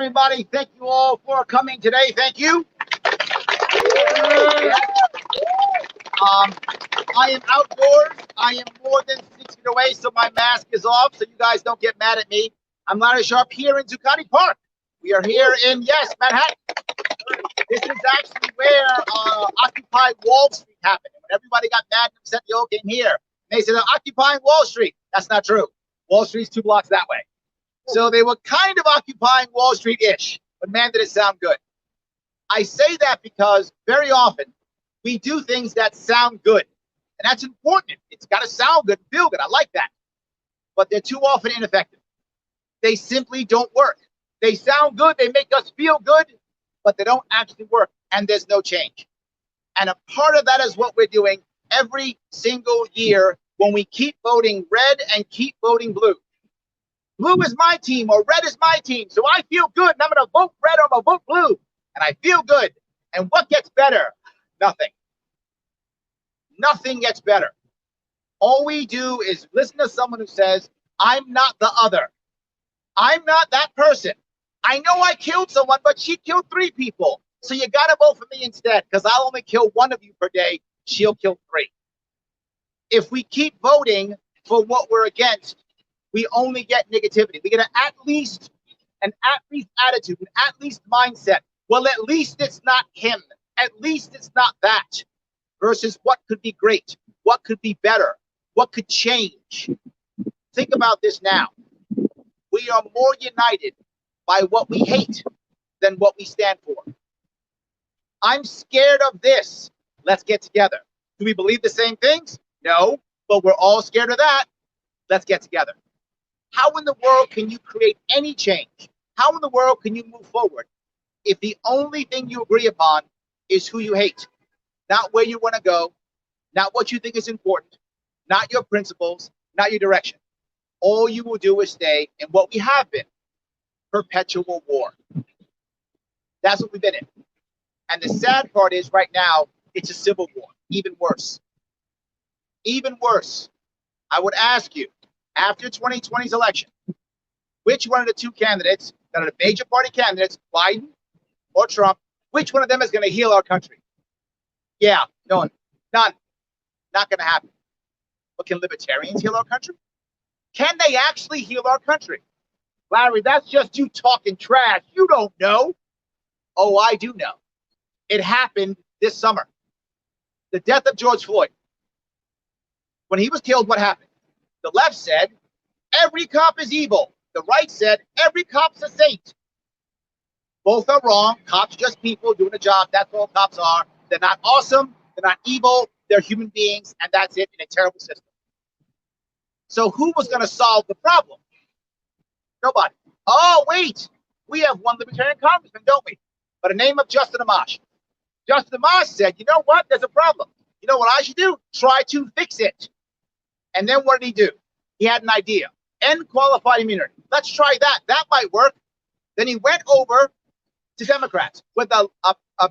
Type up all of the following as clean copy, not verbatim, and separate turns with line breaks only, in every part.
everybody. Thank you all for coming today. Thank you. I am outdoors. I am more than 6 feet away, so my mask is off, so you guys don't get mad at me. I'm Larry Sharp here in Zuccotti Park. We are here in, yes, Manhattan. This is actually where Occupy Wall Street happened. When everybody got mad and upset, they all came here. They said, occupying Wall Street. That's not true. Wall Street's 2 blocks that way. So they were kind of occupying Wall Street-ish, but man, did it sound good. I say that because very often we do things that sound good, and that's important. It's got to sound good, feel good. I like that. But they're too often ineffective. They simply don't work. They sound good, they make us feel good, but they don't actually work, and there's no change. And a part of that is what we're doing every single year when we keep voting red and keep voting blue. Blue is my team or red is my team, so I feel good, and I'm going to vote red or I'm going to vote blue, and I feel good. And what gets better? Nothing. Nothing gets better. All we do is listen to someone who says, I'm not the other. I'm not that person. I know I killed someone, but she killed 3 people. So you got to vote for me instead, because I'll only kill 1 of you per day. She'll kill 3. If we keep voting for what we're against, we only get negativity. We get an at least attitude, an at least mindset. Well, at least it's not him. At least it's not that. Versus what could be great, what could be better, what could change. Think about this now. We are more united by what we hate than what we stand for. I'm scared of this. Let's get together. Do we believe the same things? No, but we're all scared of that. Let's get together. How in the world can you create any change? How in the world can you move forward if the only thing you agree upon is who you hate? Not where you want to go, not what you think is important, not your principles, not your direction. All you will do is stay in what we have been, perpetual war. That's what we've been in. And the sad part is right now, it's a civil war, even worse. Even worse. I would ask you, after 2020's election, which one of the 2 candidates that are the major party candidates, Biden or Trump, which one of them is going to heal our country? Yeah, none. Not going to happen. But can libertarians heal our country? Can they actually heal our country? Larry, that's just you talking trash. You don't know. Oh, I do know. It happened this summer. The death of George Floyd. When he was killed, what happened? The left said, every cop is evil. The right said, every cop's a saint. Both are wrong. Cops just people doing a job. That's all cops are. They're not awesome. They're not evil. They're human beings. And that's it in a terrible system. So who was going to solve the problem? Nobody. Oh, wait. We have one libertarian congressman, don't we? By the name of Justin Amash. Justin Amash said, you know what? There's a problem. You know what I should do? Try to fix it. And then what did he do? He had an idea. End qualified immunity. Let's try that. That might work. Then he went over to Democrats with a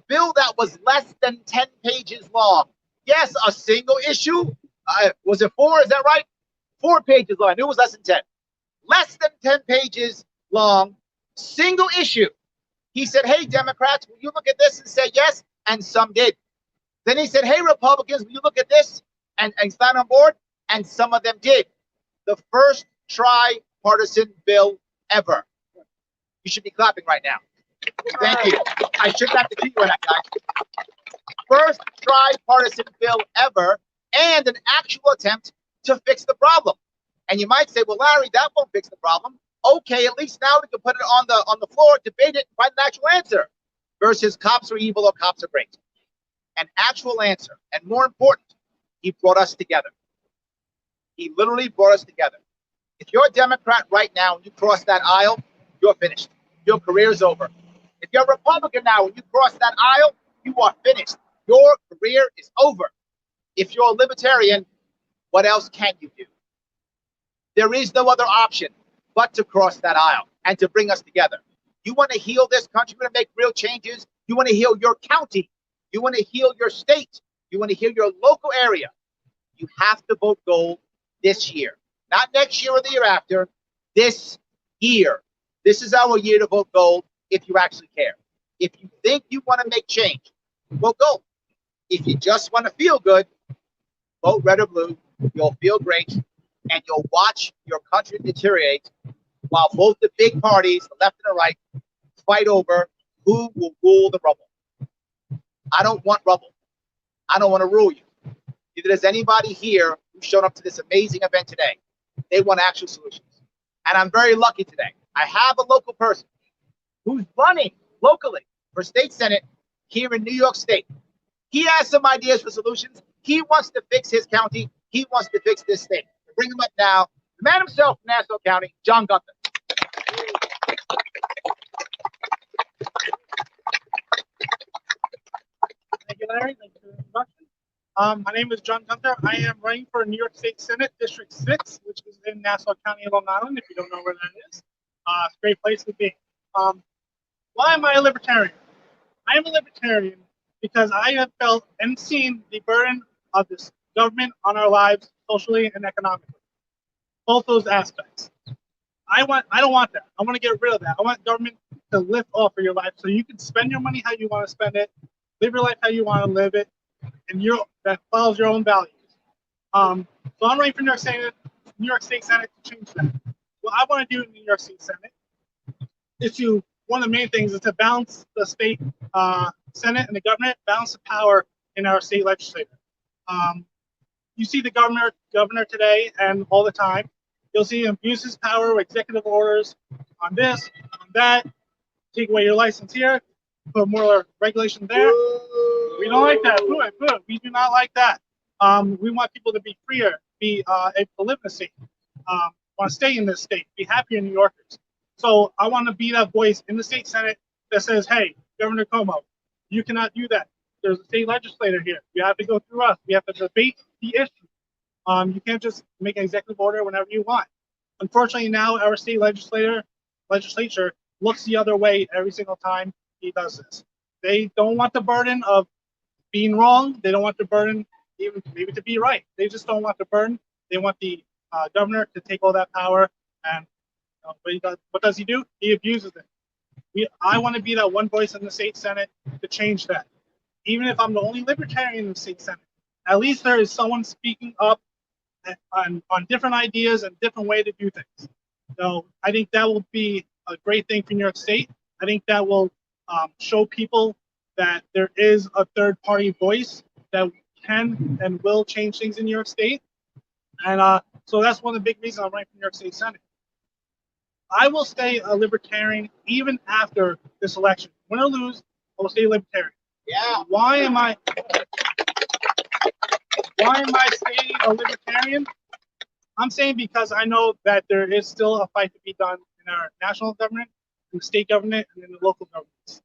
bill that was less than 10 pages long. Yes, a single issue. Was it 4? Is that right? 4 pages long. I knew it was less than 10. Less than 10 pages long. Single issue. He said, hey, Democrats, will you look at this and say yes? And some did. Then he said, hey, Republicans, will you look at this and sign on board? And some of them did. The first tri-partisan bill ever. You should be clapping right now. Thank you. I shouldn't have to do you on that, guys. First tri-partisan bill ever, and an actual attempt to fix the problem. And you might say, well, Larry, that won't fix the problem. Okay, at least now we can put it on the floor, debate it, and find an actual answer. Versus cops are evil or cops are great. An actual answer. And more important, he brought us together. He literally brought us together. If you're a Democrat right now and you cross that aisle, you're finished. Your career's over. If you're a Republican now and you cross that aisle, you are finished. Your career is over. If you're a libertarian, what else can you do? There is no other option but to cross that aisle and to bring us together. You want to heal this country, you want to make real changes, you want to heal your county, you want to heal your state, you want to heal your local area, you have to vote gold this year. Not next year or the year after, this year. This is our year to vote gold. if you actually care. If you think you want to make change, well, go. If you just want to feel good, vote red or blue. You'll feel great, and you'll watch your country deteriorate while both the big parties, the left and the right, fight over who will rule the rubble. I don't want rubble. I don't want to rule you. Neither does anybody here who showed up to this amazing event today. They want actual solutions. And I'm very lucky today. I have a local person who's running locally for state senate here in New York State. He has some ideas for solutions. He wants to fix his county. He wants to fix this state. Bring him up now. The man himself from Nassau County, John Gunther.
Thank you, Larry. Thank you for the introduction. My name is John Gunther. I am running for New York State Senate District 6, which is in Nassau County, Long Island, if you don't know where that is. It's a great place to be. Why am I a libertarian? I am a libertarian because I have felt and seen the burden of this government on our lives, socially and economically. Both those aspects. I don't want that. I want to get rid of that. I want government to lift off of your life so you can spend your money how you want to spend it, live your life how you want to live it, and that follows your own values. So I'm running for New York State Senate to change that. What I want to do in the New York State Senate is one of the main things is to balance the state Senate and the government, balance the power in our state legislature. You see the governor today and all the time. You'll see him abuse his power with executive orders on this, on that, take away your license here, put more regulation there. We don't like that. We do not like that. We want people to be freer, able to live in the state, want to stay in this state, be happier New Yorkers. So I want to be that voice in the state Senate that says, hey, Governor Cuomo, you cannot do that. There's a state legislator here. You have to go through us. We have to debate the issue. You can't just make an executive order whenever you want. Unfortunately, now our state legislature looks the other way every single time he does this. They don't want the burden of being wrong. They don't want the burden even maybe to be right. They just don't want the burden. They want the governor to take all that power. And what does he do? He abuses it. I want to be that one voice in the state Senate to change that. Even if I'm the only libertarian in the state Senate, at least there is someone speaking up on different ideas and different way to do things. So I think that will be a great thing for New York State. I think that will show people that there is a third-party voice that can and will change things in New York State. And so that's one of the big reasons I'm running for New York State Senate. I will stay a libertarian even after this election. Win or lose, I will stay libertarian.
Yeah.
Why am I staying a libertarian? I'm saying because I know that there is still a fight to be done in our national government, in the state government, and in the local governments.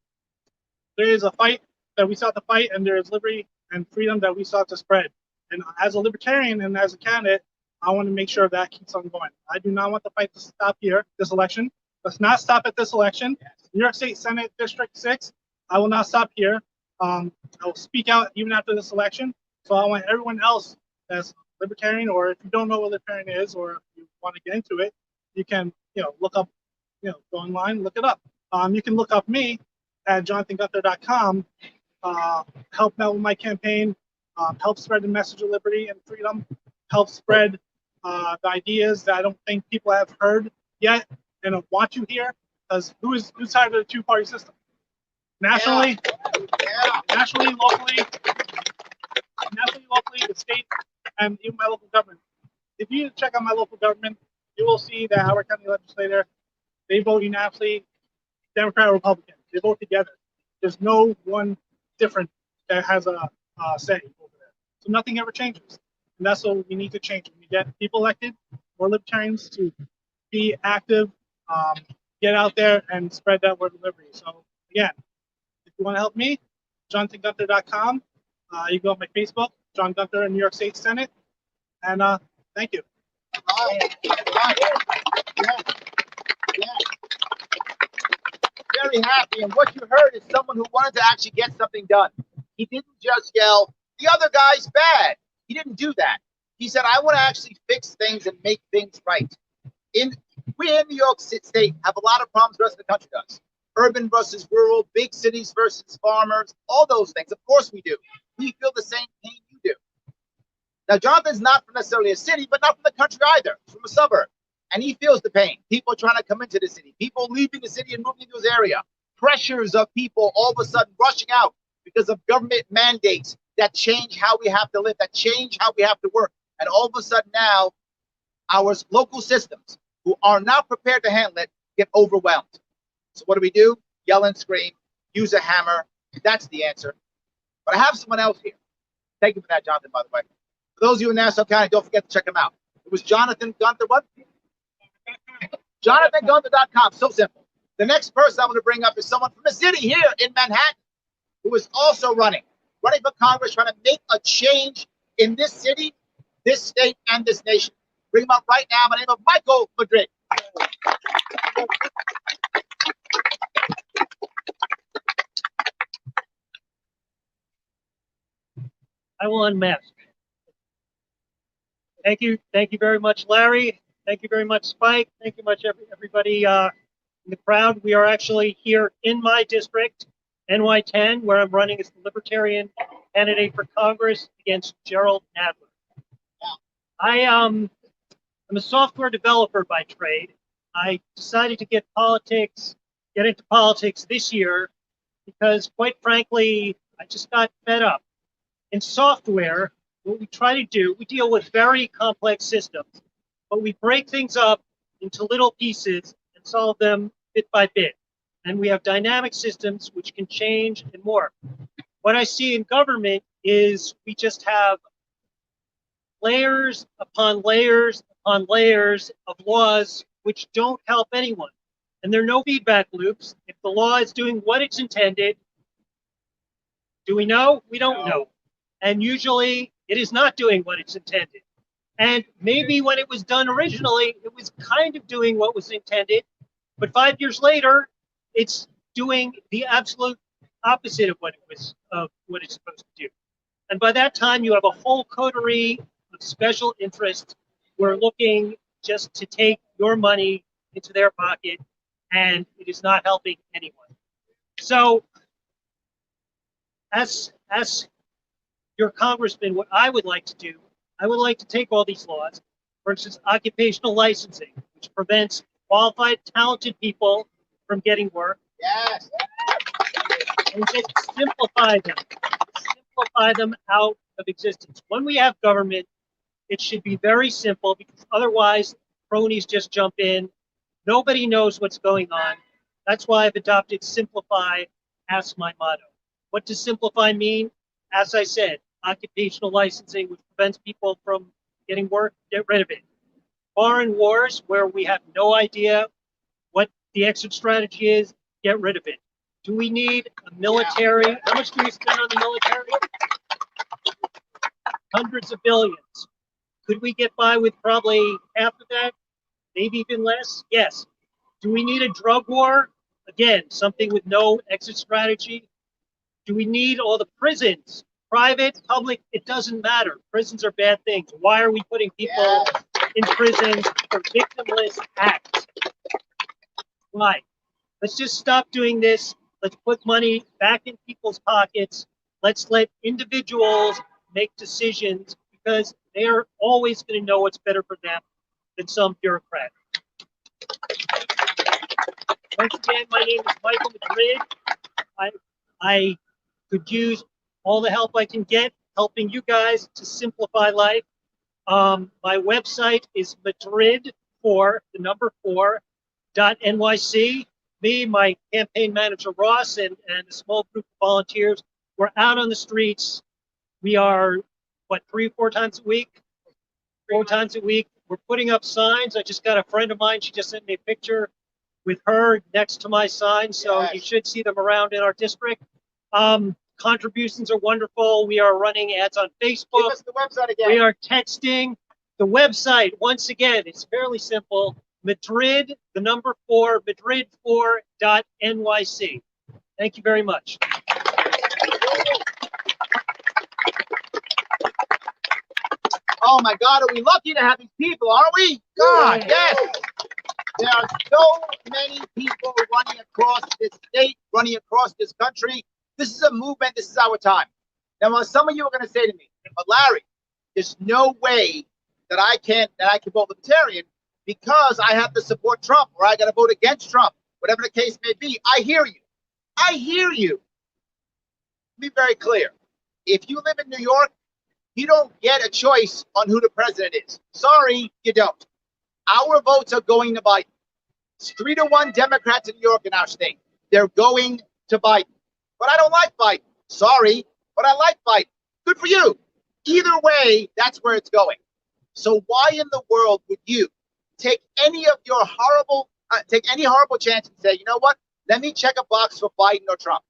There is a fight that we sought to fight, and there is liberty and freedom that we sought to spread. And as a libertarian and as a candidate, I want to make sure that keeps on going. I do not want the fight to stop here, this election. Let's not stop at this election. New York State Senate District 6, I will not stop here. I will speak out even after this election. So I want everyone else that's libertarian, or if you don't know what libertarian is, or if you want to get into it, you can, look up, go online, look it up. You can look up me at jonathangunther.com, help out with my campaign, help spread the message of liberty and freedom, help spread the ideas that I don't think people have heard yet and want to hear, because who's tired of the two-party system? Nationally, nationally, locally, the state, and even my local government. If you check out my local government, you will see that our county legislator, they vote unanimously, Democrat or Republican. They vote together. There's no one different that has a say over there. So nothing ever changes. And that's what we need to change. We get people elected, more libertarians to be active, get out there and spread that word of liberty. So again, if you want to help me, jonathangunther.com. You can go on my Facebook, John Gunther in New York State Senate. And thank you.
Very happy. And what you heard is someone who wanted to actually get something done. He didn't just yell, the other guy's bad. He didn't do that. He said, I want to actually fix things and make things right. We in New York State have a lot of problems the rest of the country does. urban versus rural, big cities versus farmers, all those things. Of course we do. We feel the same pain you do. Now, Jonathan's not from necessarily a city, but not from the country either. He's from a suburb. And he feels the pain. People trying to come into the city, people leaving the city and moving to his area, pressures of people all of a sudden rushing out because of government mandates that change how we have to live, that change how we have to work. And all of a sudden now, our local systems, who are not prepared to handle it, get overwhelmed. So what do? Yell and scream, use a hammer. That's the answer. But I have someone else here. Thank you for that, Jonathan, by the way. For those of you in Nassau County, don't forget to check him out. It was Jonathan Gunther, what? JonathanGunther.com, so simple. The next person I'm going to bring up is someone from a city here in Manhattan who is also running for Congress, trying to make a change in this city, this state, and this nation. Bring him up right now. My name is Michael Madrid.
I will unmask. Thank you very much, Larry. Thank you very much, Spike. Thank you much, everybody in the crowd. We are actually here in my district, NY10, where I'm running as the Libertarian candidate for Congress against Gerald Nadler. I'm a software developer by trade. I decided to get into politics this year because, quite frankly, I just got fed up. In software, what we try to do, we deal with very complex systems, but we break things up into little pieces and solve them bit by bit. And we have dynamic systems which can change and morph. What I see in government is we just have layers upon layers upon layers of laws which don't help anyone. And there are no feedback loops. If the law is doing what it's intended, do we know? We don't know. And usually it is not doing what it's intended. And maybe when it was done originally, it was kind of doing what was intended, but 5 years later, it's doing the absolute opposite of what it's supposed to do. And by that time, you have a whole coterie of special interests who are looking just to take your money into their pocket, and it is not helping anyone. So, as your congressman, what I would like to do, I would like to take all these laws, for instance, occupational licensing, which prevents qualified, talented people from getting work.
Yes.
And just simplify them out of existence. When we have government, it should be very simple, because otherwise cronies just jump in. Nobody knows what's going on. That's why I've adopted simplify as my motto. What does simplify mean? As I said, occupational licensing, which prevents people from getting work, get rid of it. Foreign wars, where we have no idea what the exit strategy is, get rid of it. Do we need a military? How much do we spend on the military? Hundreds of billions. Could we get by with probably half of that? Maybe even less? Yes. Do we need a drug war? Again, something with no exit strategy. Do we need all the prisons? Private, public, it doesn't matter. Prisons are bad things. Why are we putting people in prison for victimless acts? Why? Let's just stop doing this. Let's put money back in people's pockets. Let's let individuals make decisions, because they are always going to know what's better for them than some bureaucrat. Once again, my name is Michael Madrid. I could use all the help I can get helping you guys to simplify life. My website is madrid4.nyc. Me, my campaign manager Ross, and a small group of volunteers, we're out on the streets. We are, 3 or 4 times a week? 4 times a week. We're putting up signs. I just got a friend of mine. She just sent me a picture with her next to my sign. So you should see them around in our district. Contributions are wonderful. We are running ads on Facebook.
Give us the website again.
We are texting. The website, once again, it's fairly simple. Madrid, the number 4, madrid4.nyc. Thank you very much.
Oh my God, are we lucky to have these people, aren't we? God, yes. There are so many people running across this state, running across this country. This is a movement. This is our time. Now, some of you are going to say to me, but Larry, there's no way that I can vote Libertarian because I have to support Trump or I got to vote against Trump, whatever the case may be. I hear you. I hear you. Be very clear. If you live in New York, you don't get a choice on who the president is. Sorry, you don't. Our votes are going to Biden. It's 3-1 Democrats in New York in our state. They're going to Biden. But I don't like Biden. Sorry, but I like Biden. Good for you. Either way, that's where it's going. So why in the world would you take any horrible chance and say, you know what? Let me check a box for Biden or Trump.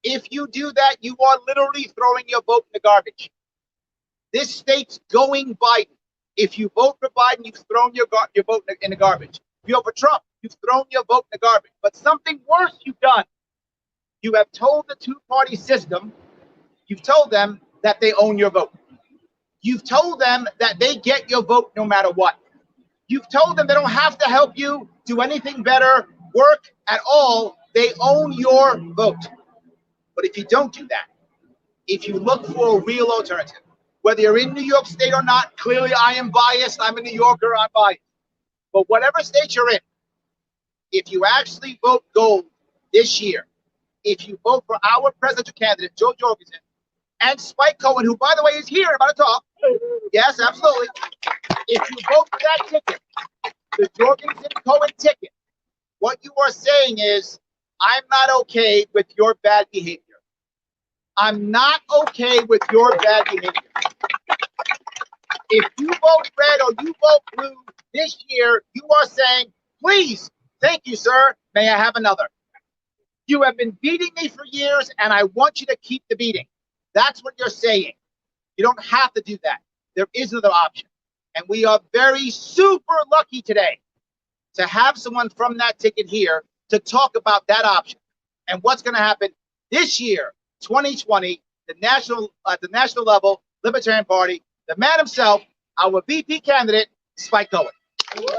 If you do that, you are literally throwing your vote in the garbage. This state's going Biden. If you vote for Biden, you've thrown your vote in the garbage. If you vote for Trump, you've thrown your vote in the garbage. But something worse you've done. You have told the two-party system, you've told them that they own your vote. You've told them that they get your vote no matter what. You've told them they don't have to help you do anything better, work at all. They own your vote. But if you don't do that, if you look for a real alternative, whether you're in New York State or not, clearly I am biased. I'm a New Yorker, I'm biased. But whatever state you're in, if you actually vote gold this year, if you vote for our presidential candidate, Joe Jorgensen, and Spike Cohen, who, by the way, is here about to talk. Yes, absolutely. If you vote for that ticket, the Jorgensen-Cohen ticket, what you are saying is, I'm not okay with your bad behavior. I'm not okay with your bad behavior. If you vote red or you vote blue this year, you are saying, please, thank you, sir. May I have another? You have been beating me for years, and I want you to keep the beating. That's what you're saying. You don't have to do that. There is another option. And we are very super lucky today to have someone from that ticket here to talk about that option and what's going to happen this year, 2020, at the national level, Libertarian Party, the man himself, our VP candidate, Spike Cohen.
Thank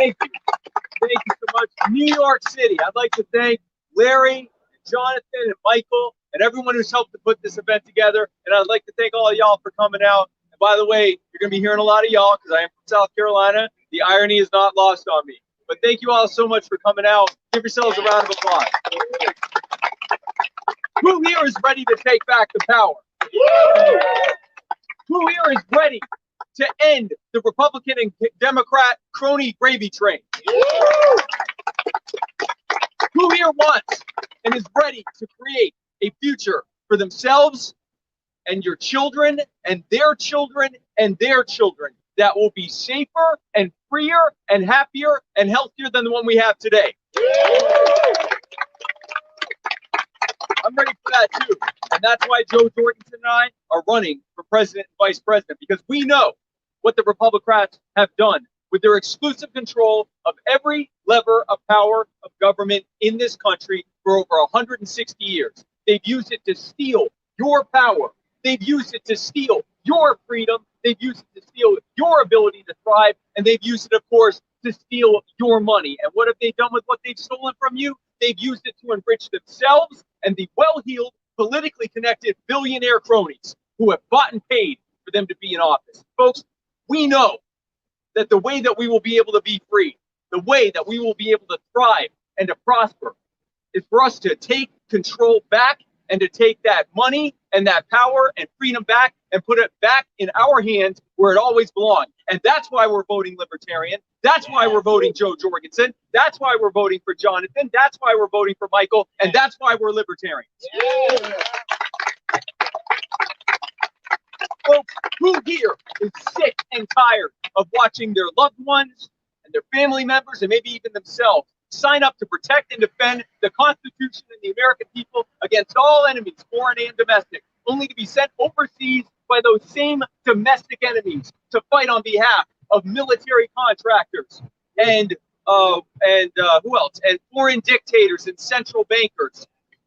you so much. New York City, I'd like to thank Larry, Jonathan, and Michael, and everyone who's helped to put this event together. And I'd like to thank all of y'all for coming out. And by the way, you're going to be hearing a lot of y'all because I am from South Carolina. The irony is not lost on me. But thank you all so much for coming out. Give yourselves a round of applause. Who here is ready to take back the power? Who here is ready to end the Republican and Democrat crony gravy train? Who here wants and is ready to create a future for themselves and your children and their children and their children that will be safer and freer and happier and healthier than the one we have today? I'm ready for that too. And that's why Joe Jorgensen and I are running for president and vice president, because we know what the Republicans have done with their exclusive control of every lever of power of government in this country for over 160 years. They've used it to steal your power. They've used it to steal your freedom. They've used it to steal your ability to thrive. And they've used it, of course, to steal your money. And what have they done with what they've stolen from you? They've used it to enrich themselves and the well-heeled, politically connected billionaire cronies who have bought and paid for them to be in office. Folks, we know that the way that we will be able to be free, the way that we will be able to thrive and to prosper, is for us to take control back and to take that money and that power and freedom back and put it back in our hands where it always belonged. And that's why we're voting Libertarian. That's why we're voting Joe Jorgensen. That's why we're voting for Jonathan. That's why we're voting for Michael. And that's why we're Libertarians. Yeah. Folks, who here is sick and tired of watching their loved ones and their family members and maybe even themselves sign up to protect and defend the Constitution and the American people against all enemies, foreign and domestic, only to be sent overseas by those same domestic enemies to fight on behalf of military contractors and who else? And foreign dictators and central bankers,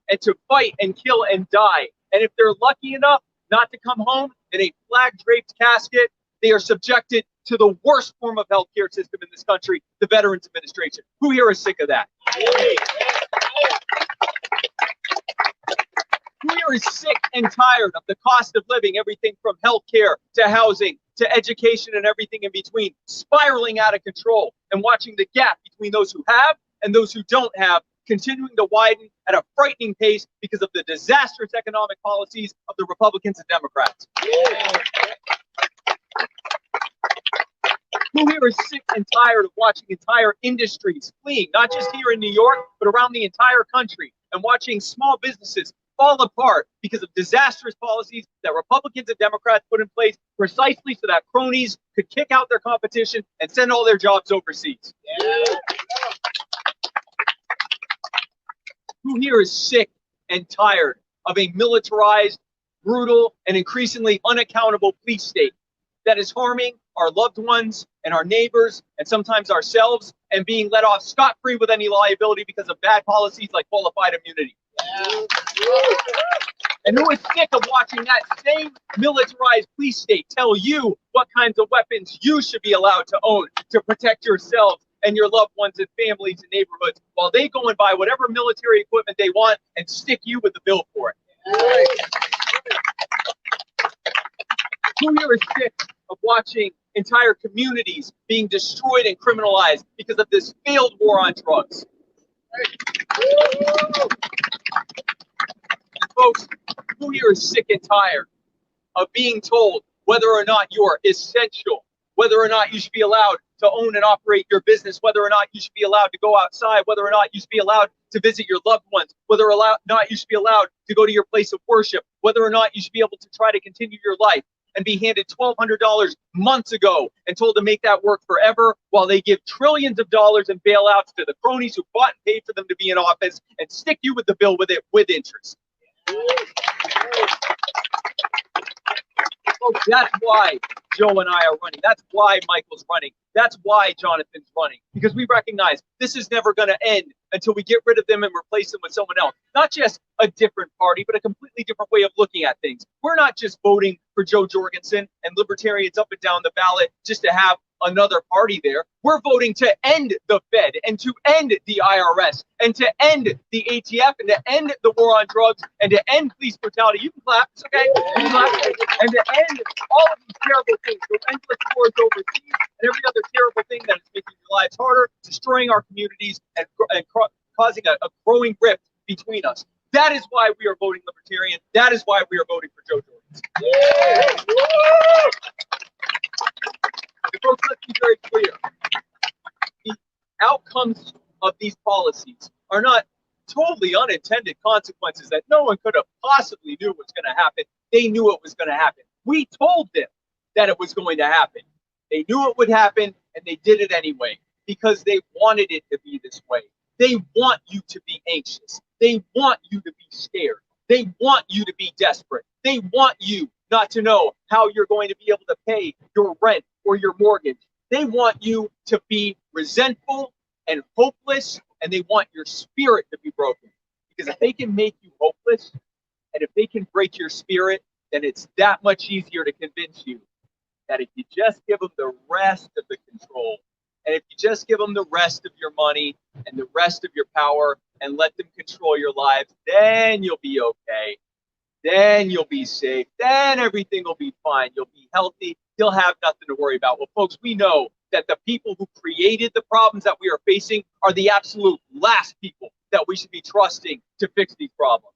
and to fight and kill and die. And if they're lucky enough not to come home in a flag-draped casket, They are subjected to the worst form of healthcare system in this country, the Veterans Administration. Who here is sick of that? Who here is sick and tired of the cost of living, everything from healthcare to housing to education and everything in between, spiraling out of control, and watching the gap between those who have and those who don't have continuing to widen at a frightening pace because of the disastrous economic policies of the Republicans and Democrats? Who here is sick and tired of watching entire industries fleeing, not just here in New York, but around the entire country, and watching small businesses fall apart because of disastrous policies that Republicans and Democrats put in place precisely so that cronies could kick out their competition and send all their jobs overseas? Who here is sick and tired of a militarized, brutal, and increasingly unaccountable police state that is harming our loved ones and our neighbors and sometimes ourselves and being let off scot-free with any liability because of bad policies like qualified immunity? And who is sick of watching that same militarized police state tell you what kinds of weapons you should be allowed to own to protect yourselves and your loved ones and families and neighborhoods, while they go and buy whatever military equipment they want and stick you with the bill for it? Who here is sick of watching entire communities being destroyed and criminalized because of this failed war on drugs? Folks, who here is sick and tired of being told whether or not you are essential, whether or not you should be allowed to own and operate your business, whether or not you should be allowed to go outside, whether or not you should be allowed to visit your loved ones, whether or not you should be allowed to go to your place of worship, whether or not you should be able to try to continue your life, and be handed $1,200 months ago and told to make that work forever, while they give trillions of dollars in bailouts to the cronies who bought and paid for them to be in office and stick you with the bill with interest? Folks, that's why Joe and I are running. That's why Michael's running. That's why Jonathan's running. Because we recognize this is never going to end until we get rid of them and replace them with someone else. Not just a different party, but a completely different way of looking at things. We're not just voting for Joe Jorgensen and libertarians up and down the ballot just to have another party there. We're voting to end the Fed and to end the IRS and to end the ATF and to end the war on drugs and to end police brutality. You can clap, it's okay. You can clap. And to end all of these terrible things, the endless wars overseas and every other terrible thing that is making your lives harder, destroying our communities, and causing a growing rift between us. That is why we are voting libertarian. That is why we are voting for Joe Jorgensen. And folks, let's be very clear. The outcomes of these policies are not totally unintended consequences that no one could have possibly knew was going to happen. They knew it was going to happen. We told them that it was going to happen. They knew it would happen, and they did it anyway because they wanted it to be this way. They want you to be anxious. They want you to be scared. They want you to be desperate. They want you not to know how you're going to be able to pay your rent or your mortgage. They want you to be resentful and hopeless, and they want your spirit to be broken. Because if they can make you hopeless, and if they can break your spirit, then it's that much easier to convince you that if you just give them the rest of the control, and if you just give them the rest of your money and the rest of your power and let them control your lives, then you'll be okay. Then you'll be safe. Then everything will be fine. You'll be healthy. You'll have nothing to worry about. Well, folks, we know that the people who created the problems that we are facing are the absolute last people that we should be trusting to fix these problems.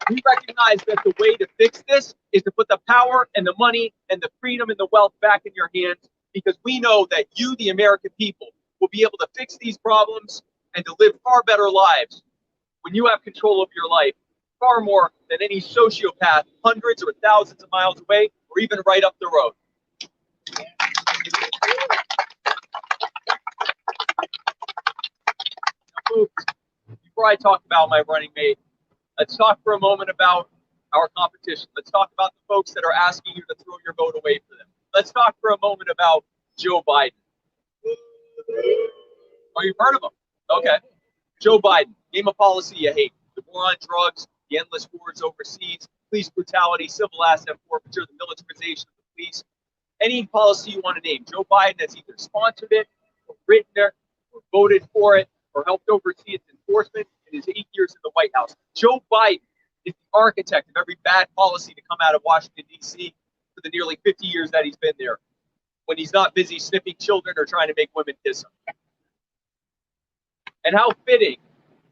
We recognize that the way to fix this is to put the power and the money and the freedom and the wealth back in your hands, because we know that you, the American people, will be able to fix these problems and to live far better lives when you have control of your life, far more than any sociopath hundreds or thousands of miles away or even right up the road. Now, folks, before I talk about my running mate, let's talk for a moment about our competition. Let's talk about the folks that are asking you to throw your vote away for them. Let's talk for a moment about Joe Biden. Oh, you've heard of him? Okay. Joe Biden, name a policy you hate. The war on drugs, the endless wars overseas, police brutality, civil asset forfeiture, the militarization of the police, any policy you want to name. Joe Biden has either sponsored it, or written it, or voted for it, or helped oversee its enforcement in his 8 years in the White House. Joe Biden is the architect of every bad policy to come out of Washington, D.C. for the nearly 50 years that he's been there, when he's not busy sniffing children or trying to make women kiss him. And how fitting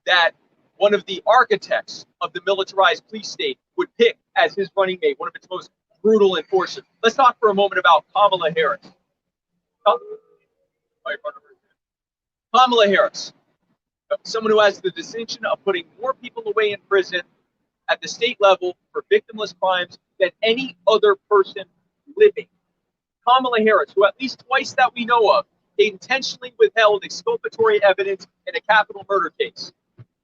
that one of the architects of the militarized police state would pick as his running mate one of its most brutal enforcers. Let's talk for a moment about Kamala Harris. Kamala Harris, someone who has the distinction of putting more people away in prison at the state level for victimless crimes than any other person living. Kamala Harris, who at least twice that we know of, intentionally withheld exculpatory evidence in a capital murder case.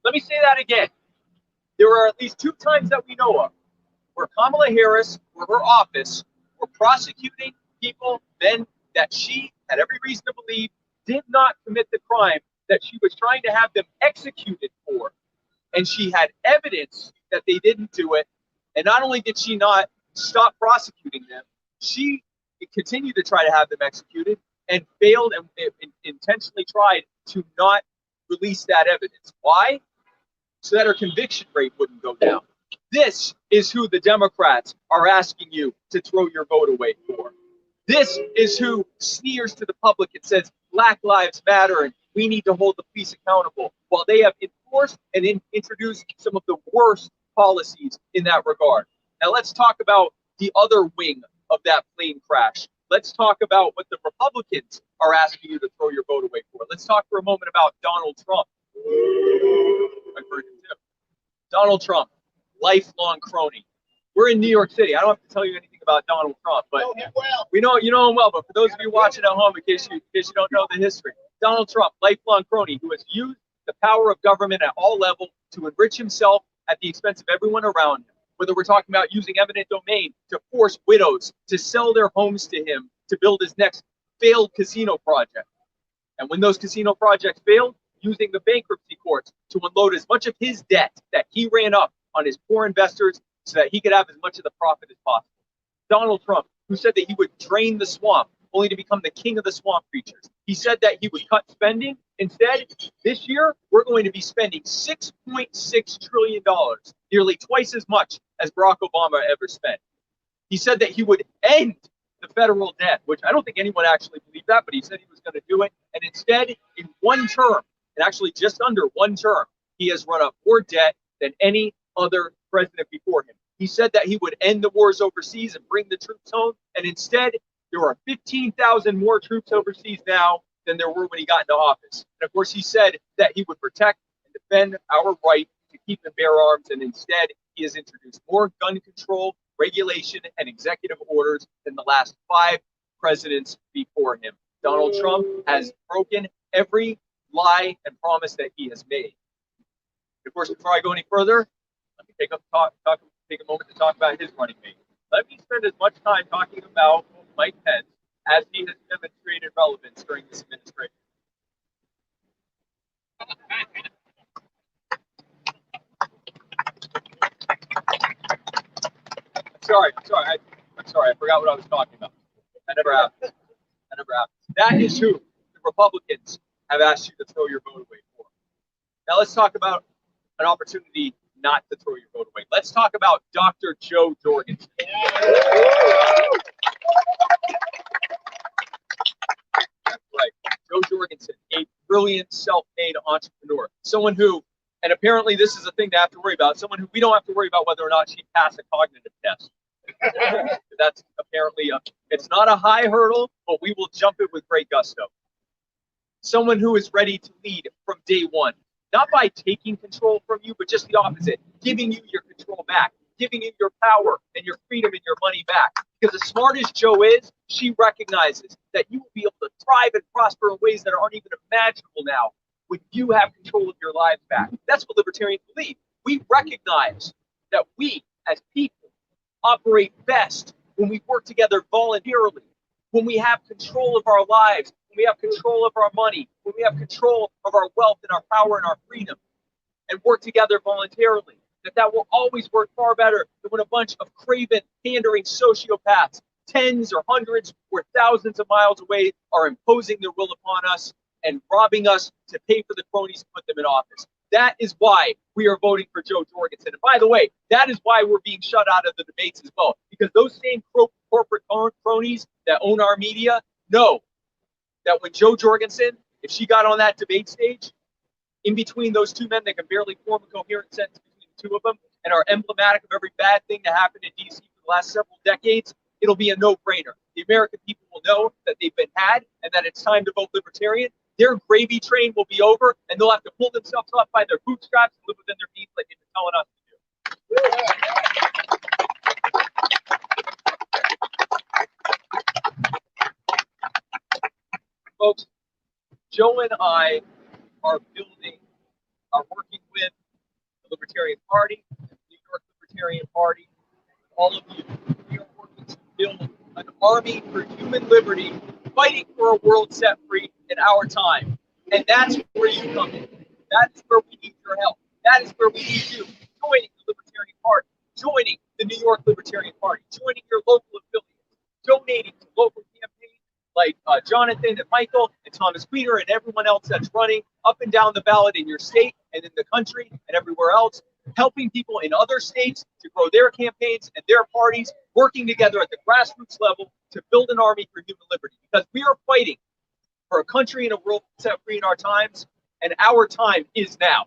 Let me say that again. There are at least 2 times that we know of where Kamala Harris or her office were prosecuting people then that she had every reason to believe did not commit the crime that she was trying to have them executed for. And she had evidence that they didn't do it. And not only did she not stop prosecuting them, she continued to try to have them executed and failed and intentionally tried to not release that evidence. Why? So that her conviction rate wouldn't go down. This is who the Democrats are asking you to throw your vote away for. This is who sneers to the public and says Black Lives Matter and we need to hold the police accountable, while they have enforced and introduced some of the worst policies in that regard. Now let's talk about the other wing of that plane crash. Let's talk about what the Republicans are asking you to throw your vote away for. Let's talk for a moment about Donald Trump. Donald Trump, lifelong crony. We're in New York City. I don't have to tell you anything about Donald Trump, but we know you know him well. But for those of you watching at home, in case you don't know the history, Donald Trump, lifelong crony, who has used the power of government at all levels to enrich himself at the expense of everyone around him. Whether we're talking about using eminent domain to force widows to sell their homes to him to build his next failed casino project. And when those casino projects failed, using the bankruptcy courts to unload as much of his debt that he ran up on his poor investors so that he could have as much of the profit as possible. Donald Trump, who said that he would drain the swamp only to become the king of the swamp creatures. He said that he would cut spending. Instead, this year, we're going to be spending $6.6 trillion, nearly twice as much as Barack Obama ever spent. He said that he would end the federal debt, which I don't think anyone actually believed that, but he said he was going to do it. And instead, in one term, and actually just under one term, he has run up more debt than any other president before him. He said that he would end the wars overseas and bring the troops home. And instead, there are 15,000 more troops overseas now than there were when he got into office. And of course, he said that he would protect and defend our right to keep and bear arms. And instead, he has introduced more gun control, regulation, and executive orders than the last 5 presidents before him. Donald Trump has broken every lie and promise that he has made. Of course, before I go any further, let me take a moment to talk about his running mate. Let me spend as much time talking about Mike Pence as he has demonstrated relevance during this administration. I'm sorry. I forgot what I was talking about. That never happened. That is who the Republicans have asked you to throw your vote away for. Now let's talk about an opportunity not to throw your vote away. Let's talk about Dr. Joe Jorgensen. That's right. Joe Jorgensen, a brilliant self-made entrepreneur. Someone who, and apparently this is a thing to have to worry about, someone who we don't have to worry about whether or not she passed a cognitive test. That's apparently, it's not a high hurdle, but we will jump it with great gusto. Someone who is ready to lead from day one, not by taking control from you, but just the opposite, giving you your control back, giving you your power and your freedom and your money back. Because as smart as Joe is, she recognizes that you will be able to thrive and prosper in ways that aren't even imaginable now when you have control of your lives back. That's what libertarians believe. We recognize that we, as people, operate best when we work together voluntarily, when we have control of our lives, when we have control of our money, when we have control of our wealth and our power and our freedom, and work together voluntarily. that will always work far better than when a bunch of craven, pandering sociopaths, tens or hundreds or thousands of miles away, are imposing their will upon us and robbing us to pay for the cronies and put them in office. That is why we are voting for Joe Jorgensen. And by the way, that is why we're being shut out of the debates as well, because those same corporate cronies that own our media know that when Joe Jorgensen, if she got on that debate stage, in between those two men that can barely form a coherent sentence between the two of them and are emblematic of every bad thing that happened in D.C. for the last several decades, it'll be a no-brainer. The American people will know that they've been had and that it's time to vote Libertarian. Their gravy train will be over, and they'll have to pull themselves up by their bootstraps and live within their means like they've been telling us to do. Folks, Joe and I are working with the Libertarian Party, the New York Libertarian Party, and all of you. We are working to build an army for human liberty, fighting for a world set free in our time. And that's where you come in. That is where we need your help. That is where we need you joining the Libertarian Party, joining the New York Libertarian Party, joining your local affiliates, donating to local campaigns like Jonathan and Michael and Thomas Peter and everyone else that's running up and down the ballot in your state and in the country and everywhere else, helping people in other states to grow their campaigns and their parties, working together at the grassroots level to build an army for human liberty. Because we are fighting for a country and a world set free in our times, and our time is now.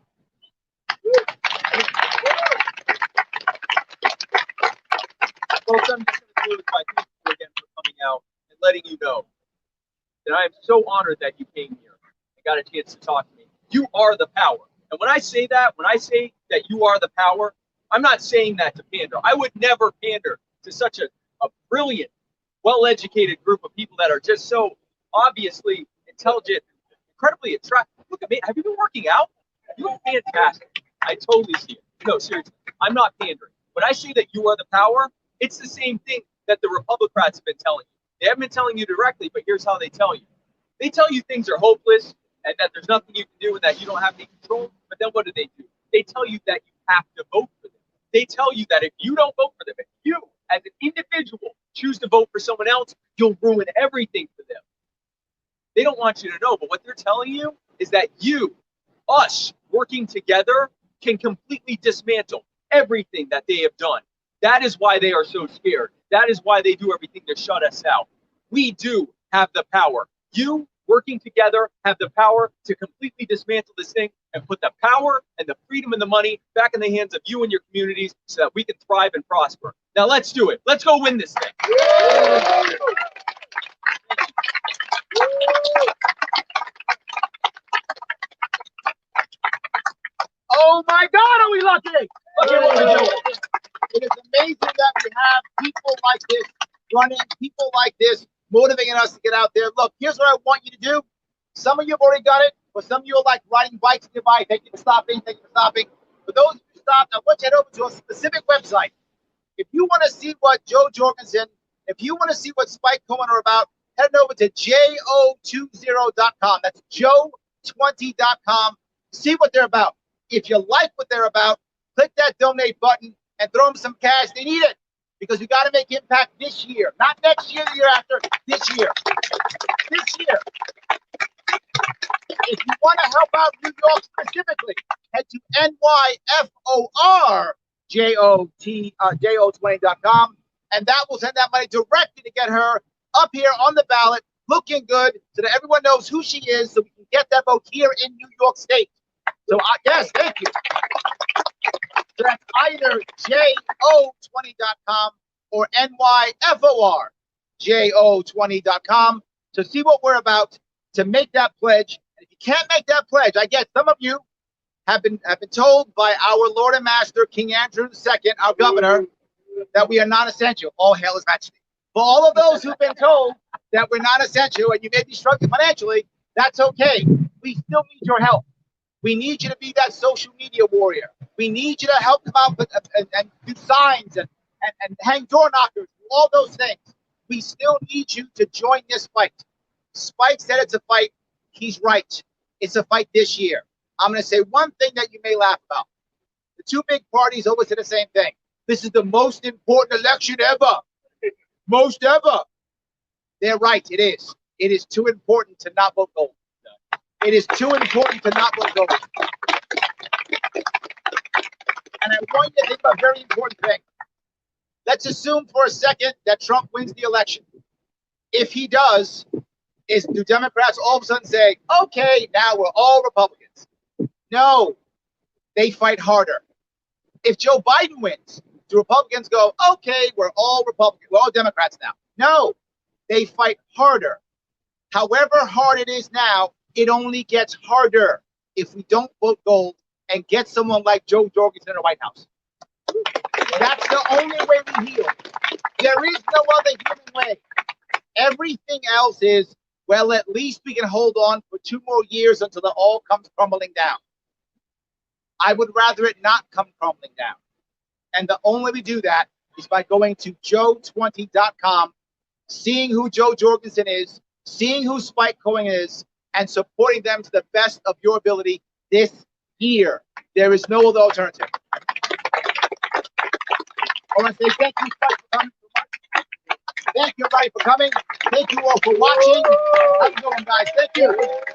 Folks, I'm just going to close by thanking you again for coming out and letting you know that I am so honored that you came here and got a chance to talk to me. You are the power. And when I say that you are the power, I'm not saying that to pander. I would never pander to such a brilliant, well-educated group of people that are just so obviously intelligent, incredibly attractive. Look at me. Have you been working out? You look fantastic. I totally see it. No, seriously. I'm not pandering. When I say that you are the power, it's the same thing that the Republicrats have been telling you. They haven't been telling you directly, but here's how they tell you. They tell you things are hopeless and that there's nothing you can do and that you don't have any control. But then what do? They tell you that you have to vote for them. They tell you that if you don't vote for them, if you, as an individual, choose to vote for someone else, you'll ruin everything for them. They don't want you to know, but what they're telling you is that you, us, working together can completely dismantle everything that they have done. That is why they are so scared. That is why they do everything to shut us out. We do have the power. You, working together, have the power to completely dismantle this thing and put the power and the freedom and the money back in the hands of you and your communities so that we can thrive and prosper. Now let's do it. Let's go win this thing.
Oh my God, are we lucky? Look at what we're doing. It is amazing that we have people like this running, people like this motivating us to get out there. Look, here's what I want you to do. Some of you have already done it, but some of you are like riding bikes nearby. Thank you for stopping. Thank you for stopping. For those who stopped, I want you to head over to a specific website. If you want to see what Joe Jorgensen, if you want to see what Spike Cohen are about, head over to jo20.com. That's joe20.com. See what they're about. If you like what they're about, click that donate button and throw them some cash. They need it because we got to make impact this year, not next year, the year after, this year. This year. If you want to help out New York specifically, head to NYFORJO20.com, and that will send that money directly to get her up here on the ballot, looking good, so that everyone knows who she is, so we can get that vote here in New York State. So, yes, thank you. So that's either jo20.com or NYFORJO20.com to see what we're about, to make that pledge. And if you can't make that pledge, I guess some of you have been told by our Lord and Master, King Andrew II, our governor, that we are non-essential. All hail his majesty. For all of those who've been told that we're non-essential and you may be struggling financially, that's okay. We still need your help. We need you to be that social media warrior. We need you to help come out and do signs and hang door knockers, all those things. We still need you to join this fight. Spike said it's a fight. He's right. It's a fight this year. I'm going to say one thing that you may laugh about. The two big parties always say the same thing. This is the most important election ever. Most ever. They're right. It is. It is too important to not vote gold. It is too important to not vote gold. And I want you to think about a very important thing. Let's assume for a second that Trump wins the election. If he does, do Democrats all of a sudden say, okay, now we're all Republicans? No, they fight harder. If Joe Biden wins, do Republicans go, okay, we're all Republicans, we're all Democrats now? No, they fight harder. However hard it is now, it only gets harder if we don't vote gold and get someone like Joe Jorgensen in the White House. That's the only way we heal. There is no other healing way. Everything else is, well, at least we can hold on for 2 more years until it all comes crumbling down. I would rather it not come crumbling down. And the only way we do that is by going to joe20.com, seeing who Joe Jorgensen is, seeing who Spike Cohen is, and supporting them to the best of your ability this year. There is no other alternative. I want to say thank you, Spike, for coming so much. Thank you, everybody, for coming. Thank you all for watching. Have a good one, guys. Thank you.